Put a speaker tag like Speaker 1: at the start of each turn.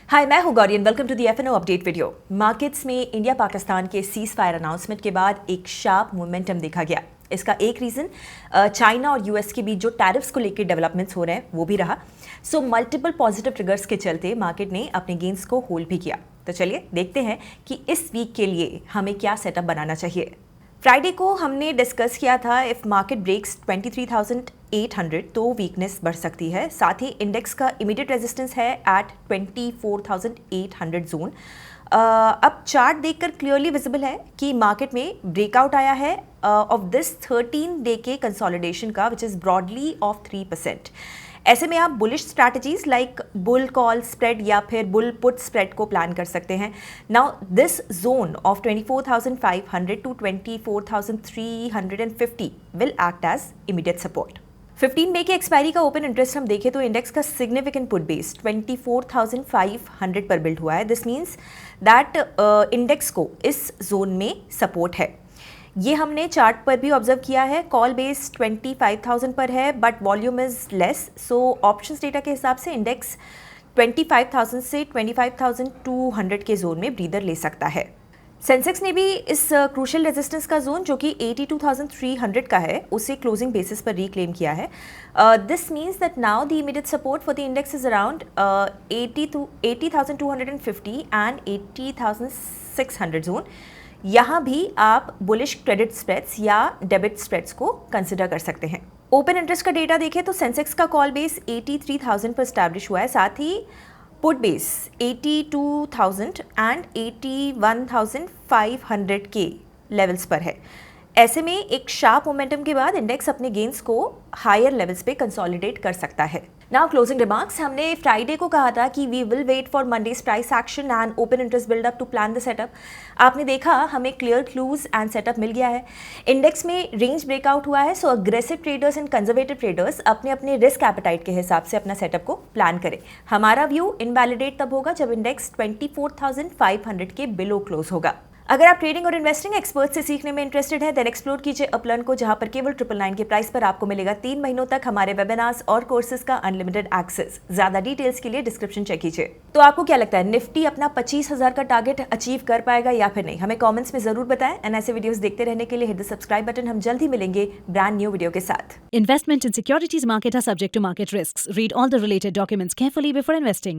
Speaker 1: हाय, मैं हूं Gauri and welcome to the F and O update video. Markets में इंडिया पाकिस्तान के सीज फायर अनाउंसमेंट के बाद एक शार्प मोमेंटम देखा गया। इसका एक रीज़न चाइना और यूएस के बीच जो टैरिफ्स को लेकर डेवलपमेंट्स हो रहे हैं वो भी रहा। सो मल्टीपल पॉजिटिव ट्रिगर्स के चलते मार्केट ने अपने गेंस को होल्ड भी किया। तो चलिए देखते हैं कि इस वीक के लिए हमें क्या सेटअप बनाना चाहिए। फ्राइडे को हमने डिस्कस किया था इफ़ मार्केट ब्रेक्स 23,800 तो वीकनेस बढ़ सकती है। साथ ही इंडेक्स का इमीडिएट रेजिस्टेंस है एट 24,800 जोन। अब चार्ट देखकर क्लियरली विजिबल है कि मार्केट में ब्रेकआउट आया है ऑफ दिस 13 डे के कंसोलिडेशन का, विच इज़ ब्रॉडली ऑफ 3%। ऐसे में आप bullish strategies like bull call spread या फिर बुल पुट स्प्रेड को प्लान कर सकते हैं। Now this zone of 24,500 to 24,350 will act as immediate support. 15 मई के एक्सपायरी का ओपन इंटरेस्ट हम देखें तो इंडेक्स का सिग्निफिकेंट पुट बेस 24,500 पर बिल्ड हुआ है। दिस मीन्स दैट इंडेक्स को इस जोन में सपोर्ट है। ये हमने चार्ट पर भी ऑब्जर्व किया है। कॉल बेस 25,000 पर है but volume is less, so options data के हिसाब से इंडेक्स 25,000 से 25,200 के जोन में ब्रीदर ले सकता है। सेंसेक्स ने भी इस क्रूशियल रेजिस्टेंस का जोन जो कि 82,300 का है उसे क्लोजिंग बेसिस पर रिक्लेम किया है। This means that now the immediate support for the index is around 80,250 and 80,600 zone. यहाँ भी आप बुलिश क्रेडिट स्प्रेड्स या डेबिट स्प्रेड्स को कंसिडर कर सकते हैं। ओपन इंटरेस्ट का डेटा देखें तो सेंसेक्स का कॉल बेस 83,000 पर स्टैब्लिश हुआ है। साथ ही पुट बेस 82,000 एंड 81,500 के लेवल्स पर है। ऐसे में एक शार्प मोमेंटम के बाद इंडेक्स अपने गेन्स को हायर लेवल्स पे कंसोलिडेट कर सकता है। नाउ क्लोजिंग रिमार्क्स, हमने फ्राइडे को कहा था कि we will wait for Monday's price action and open interest buildup to plan the setup. आपने देखा हमें क्लियर क्लूज एंड सेटअप मिल गया है। इंडेक्स में रेंज ब्रेकआउट हुआ है, so aggressive traders and conservative traders अपने अपने रिस्क एपेटाइट के हिसाब से अपना सेटअप को प्लान करें। हमारा व्यू इनवैलिडेट तब होगा जब इंडेक्स 24,500 के बिलो क्लोज होगा। अगर आप ट्रेडिंग और इन्वेस्टिंग एक्सपर्ट से सीखने में इंटरेस्टेड हैं देन एक्सप्लोर कीजिए अपलर्न को, जहां पर केवल 999 के प्राइस पर आपको मिलेगा 3 महीनों तक हमारे वेबिनार्स और कोर्सेज का अनलिमिटेड एक्सेस। ज्यादा डिटेल्स के लिए डिस्क्रिप्शन चेक कीजिए। तो आपको क्या लगता है, निफ्टी अपना 25,000 का टारगेट अचीव कर पाएगा या फिर नहीं? हमें कॉमेंट्स में जरूर बताएं। एंड ऐसे वीडियोस देखते रहने के लिए हिट द सब्सक्राइब बटन। हम जल्द ही मिलेंगे ब्रांड न्यू वीडियो के साथ।
Speaker 2: Investment in securities market are subject to market risks. Read all the related documents carefully before investing.